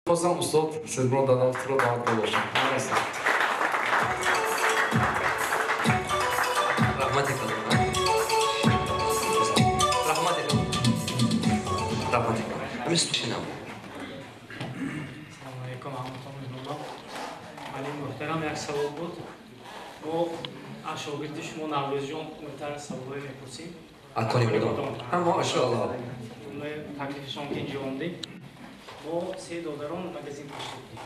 Бозам устод Седмон Дадавтро дават болошам. Амеса. Rahmat ekalım. Rahmat ekalım. Rahmat ekalım. Biz düşünelim. Assalomualaikum rahmatulloh. Ali muhtaram yak savol بود. ما شاگرد شما نوروزیان متر سوال میپرسیم. Akoni budom. Ha maşallah. تکلیفشان که انجام دیم. ما سه دلارم مگزین کشیدیم.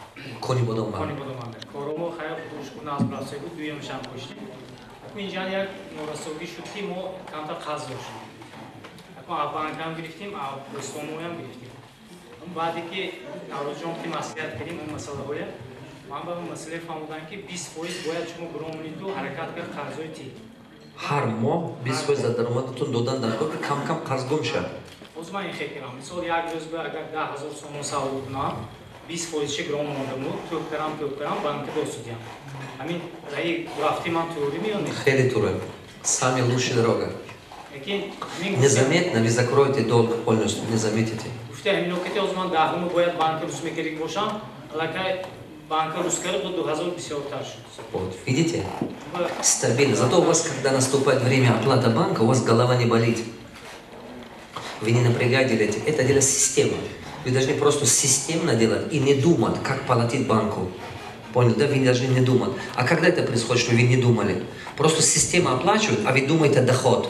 Koni budom var. کانی بودم من. کارمو خیلی خوش کنه از براسه بود دویمش هم کشتیم. اینجا یک نورسوگی شد که ما کمتر قرض داشتیم. اما بانک هم گرفتیم، رستوران هم گرفتیم. بعدی که نوروزیان که مسئولیت کردیم اون مسئله های من به مسئله فهمیدم که 20% باید شما برامونید و حرکت به قرضای تی. Har mo biz ko'z daromadidan dodan darko'p kam qarz gumsha. O'zim این خیلی کنم. مثلا یک روز به اگر 10,000 سوم سوال کنم 20% گرام اومدم و توکرم بانک دوستیم. همین رای گرافتی من توری میونی. Хели туры. Сами лучшая дорога. لیکن Незаметно вы закроете долг полностью, не заметите. گفته همین وقتی از من دهمو باید بانک روز میکردیم باشم. الکی بانک روز کرد بود 2000 بسیار تر شد. Вот, видите? Стабильно. Зато у вас, когда наступает время оплаты банка, у вас голова не болит. Вы не напрягаете эти. Это дело системы. Вы должны просто системно делать и не думать, как платить банку. Понял, да? Вы должны не думать. А когда это происходит, что вы не думали? Просто система оплачивает, а вы думаете доход.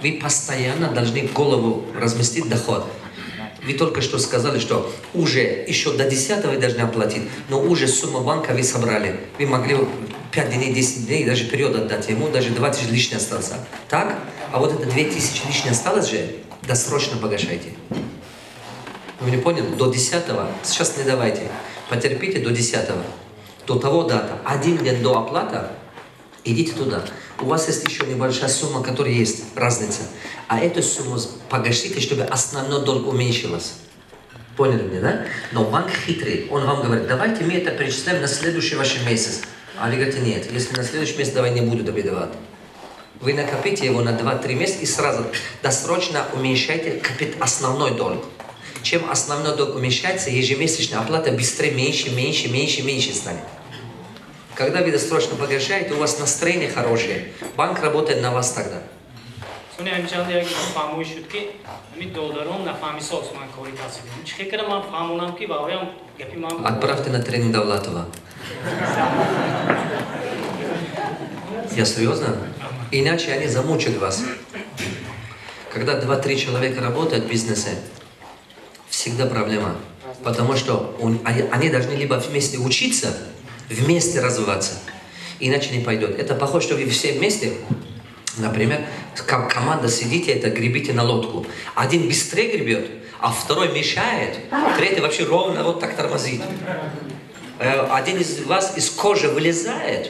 Вы постоянно должны в голову разместить доход. Вы только что сказали, что уже еще до 10 вы должны оплатить, но уже сумма банка вы собрали. Вы могли 5 дней, 10 дней, даже вперед отдать ему, даже 2000 лишнее остался. Так? А вот это 2000 лишнее осталось же, досрочно погашайте. Вы не поняли? До 10 сейчас не давайте. Потерпите до 10 до того дата. Один день до оплаты идите туда. У вас есть еще небольшая сумма, которая есть, разница. А эту сумму погашите, чтобы основной долг уменьшилась. Поняли меня, да? Но банк хитрый, он вам говорит, давайте мы это перечисляем на следующий ваш месяц. А вы говорите, нет, если на следующий месяц, давай не буду тебе давать. Вы накопите его на 2-3 месяца и сразу досрочно уменьшайте основной долг. Чем основной долг уменьшается, ежемесячная оплата быстрее, меньше станет. Когда вы досрочно погашаете, у вас настроение хорошее. Банк работает на вас тогда. سونی همچنان یک فهمی شد که می دلارم نفهمی ساز من کاری کسی بیم. چه کردم من فهمونم که باورم گپی من. Отправьте на тренинг Давлатова. Я серьезно? Иначе они замучат вас. Когда 2-3 человека работают в бизнесе, всегда проблема. Потому что они должны либо вместе учиться, вместе развиваться, иначе не пойдет. Это похоже, что вы все вместе, например, как команда сидите, это гребите на лодку. Один быстрее гребет, а второй мешает, третий вообще ровно вот так тормозит. Один из вас из кожи вылезает,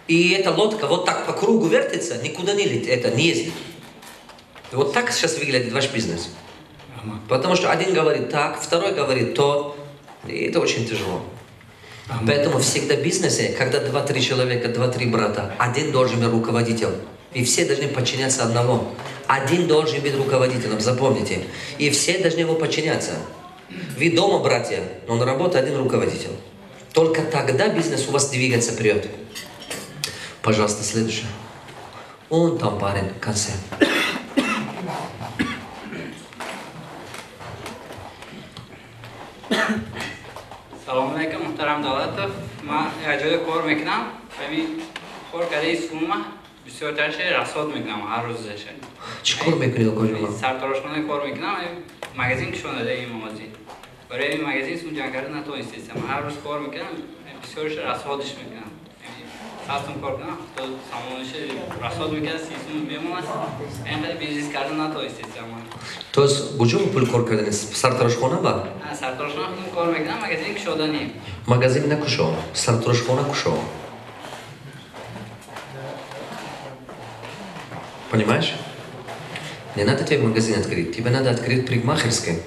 и эта лодка вот так по кругу вертится, никуда не летит, это не ездит. Вот так сейчас выглядит ваш бизнес. Потому что один говорит так, второй говорит то, и это очень тяжело. Поэтому всегда в бизнесе, когда 2-3 человека, 2-3 брата, один должен быть руководителем. И все должны подчиняться одному. Один должен быть руководителем, запомните. И все должны ему подчиняться. Вы дома, братья, но на работе один руководитель. Только тогда бизнес у вас двигается вперед. Пожалуйста, следующее. Он там парень, в конце. سلام علیکم محترم دولتov. من یه جای کار میکنم. همین کار کاری سوما بسیار ترشه رساد میکنم هر روزشه. چی کار میکنی آقا؟ سرتارشخانه کار میکنم. مغازین کشون داده این مغازه. برای این مغازین سو جنگرده نتونستم. هر روز کار میکنم. بسیارش رسادش میکنم. ساعتم کار کنم. تو سامانش رساد میکنم. سیستم میمونه. اینقدر بیزنس کردن نتونستم. То есть, почему вы пуль кор карденис? Сартарашхона ба? سرتارشخانه کار میکنم. مغازین کشودنی. Магазин не кушал, Сартарашхона кушал. Понимаешь? Не надо тебе магазин открыть, тебе надо открыть парикмахерское.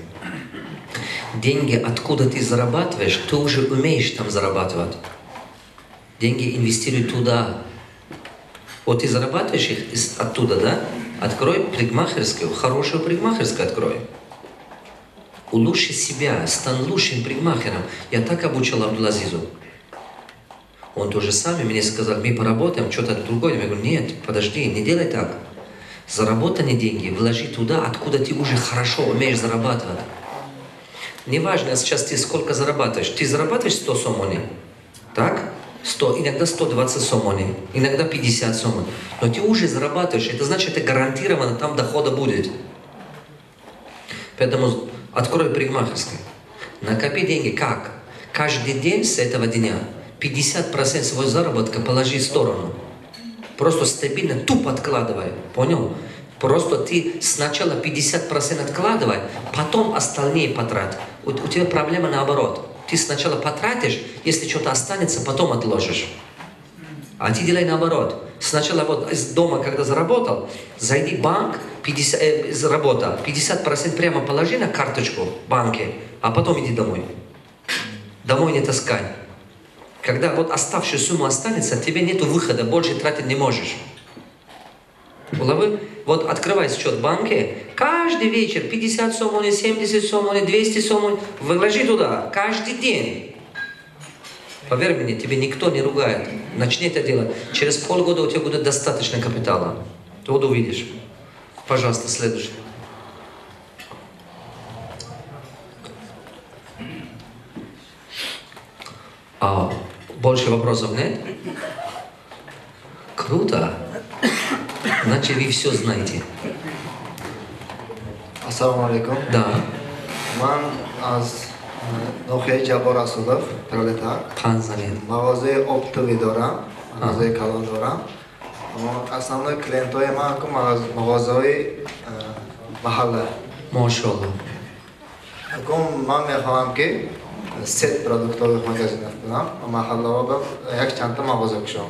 Деньги, откуда ты зарабатываешь, ты уже умеешь там зарабатывать. Деньги инвестируй туда. Вот ты зарабатываешь их оттуда, да? Открой парикмахерскую, хорошую парикмахерскую открой. улучши себя, стань лучшим парикмахером. Я так обучал Абдулазизу. Он тоже сам мне сказал, мы поработаем, что-то другое. Я говорю, нет, подожди, не делай так. Заработанные деньги вложи туда, откуда ты уже хорошо умеешь зарабатывать. Неважно сейчас ты сколько зарабатываешь. Ты зарабатываешь 100 сомони, так? 100, иногда 120 сомони, иногда 50 сомони. Но ты уже зарабатываешь, это значит, это гарантированно там дохода будет. Поэтому открой парикмахерскую. Накопи деньги как? Каждый день с этого дня 50% своего заработка положи в сторону. Просто стабильно, тупо откладывай. Понял? Просто ты сначала 50% откладывай, потом остальные потрать. У тебя проблема наоборот. Ты сначала потратишь, если что-то останется, потом отложишь. А ты делай наоборот. Сначала вот из дома, когда заработал, зайди в банк, заработал, 50% прямо положи на карточку в банке, а потом иди домой. Домой не таскай. Когда вот оставшую сумму останется, тебе нету выхода, больше тратить не можешь. Уловы? Вот открывай счет в банке, каждый вечер 50 сомони, 70 сомони, 200 сомони, вложи туда, каждый день. Поверь мне, тебе никто не ругает. Начни это делать. Через полгода у тебя будет достаточно капитала. Ты вот увидишь. Пожалуйста, следующий. Больше вопросов нет? Круто. Значит, вы все знаете. Ассаламу алейкум. Да. Ман аз Нохей Ҷабор Расулов, пролетар. Панзалин. Мағозаи оптовӣ дорам, мағозаи калон дорам. Основной клиентои ман мағозаи маҳалла. Машаллах. Ман мехоҳам ки сет продуктових магазинов кунам, маҳаллаҳо як чандта мағоза кушам.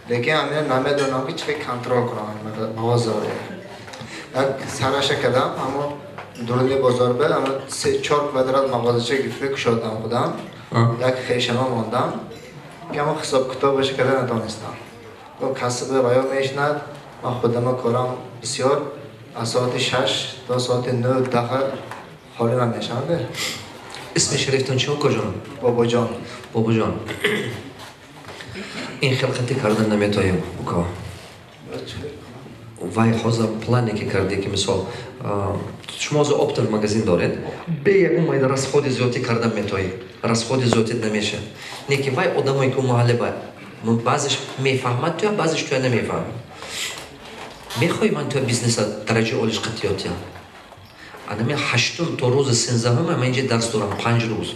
Лекин ҳамин намедонам ки чӣ хел контрол кунам мағозаҳоро. Як сараша кардам, аммо дуруни бозор бе, аммо 3-4 квадрат мағозача гирифта кушодам худам. Як хешама мондам, ки аммо ҳисоб китобаш карда натонистам. Касб ваё мешинад, ман худама корам бисёр, аз соати 6 то соати 9-10 ҳоли намешавад. اسم شریفتون چه کجان؟ باباجان. باباجان. این خلقتی کردن نمیتونیم بکن. وای خوزا پلانی که کردی که مثال شما از اپتر مغازین دارید به یک اومد راسخودی زیادی کردن میتونی راسخودی زیادی نمیشه نه که وای آدمایی که محله باید بعضیش میفهمد تو بعضیش تو نمیفهم میخوای من تو بیزنس درجه اولیش قطعیاتی انا من 8 تا روز 13 من اینجا درس دارم 5 روز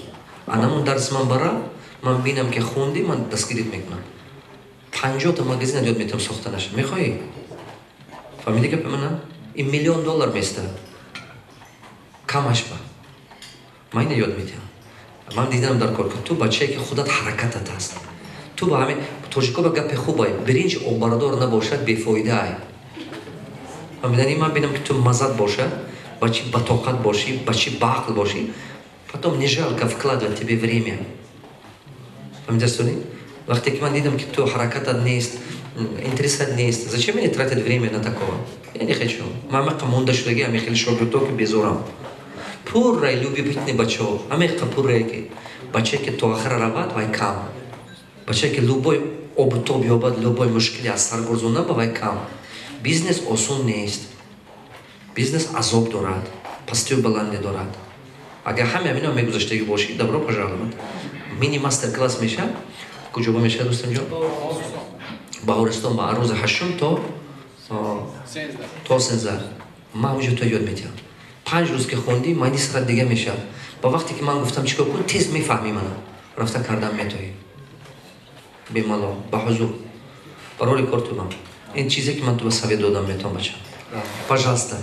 انا من درس من برام من بینم که خوندی من دستگیریت میکنم 50 تا مغازین یاد میتونم ساخته نشه میخوای فهمیدی که من این $1,000,000 میسته کمش با من اینو یاد میدم من دیدم در کار که تو بچه‌ای که خودت حرکتت هست تو با همین توجیکو به گپ خوبه برنج اوبردار نباشد بیفایده ای فهمیدنی من بینم که تو مزد باشه بچه با طاقت باشی بچه با عقل باشی потом не жалко вкладывать тебе время فهمیدی وقتی که من دیدم که تو حرکتت نیست интересать نیست зачем мне тратить время на такого я не хочу мама мунда шудагӣ ами хели шогирдо ки безорам пуррай любибитни бачаҳо амеқа пуррае ки бачае ки то охира равад вай кам бачае ки любой обутоб ёбад любой мушкили аз сар гурзона ба вай кам бизнес осон нест бизнес азоб дорад пастию баланде дорад агар ҳаме амино мегузаштагӣ бошӣ добро пожаловать мини мастер класс мешавад куҷоба мешавад дӯстонҷон баҳористон ба рӯзи 8 то 16 ман уҷо то ёд медиҳам 5 рӯз ки хондӣ майни сарат дига мешавад ба вақте ки ман гуфтам чӣ кор кун тез мефаҳмӣ мана рафта кардан метоӣ бемалол ба ҳузур роли кор тубам ин чизе ки ман туба савет додам метавон бача пожалуйста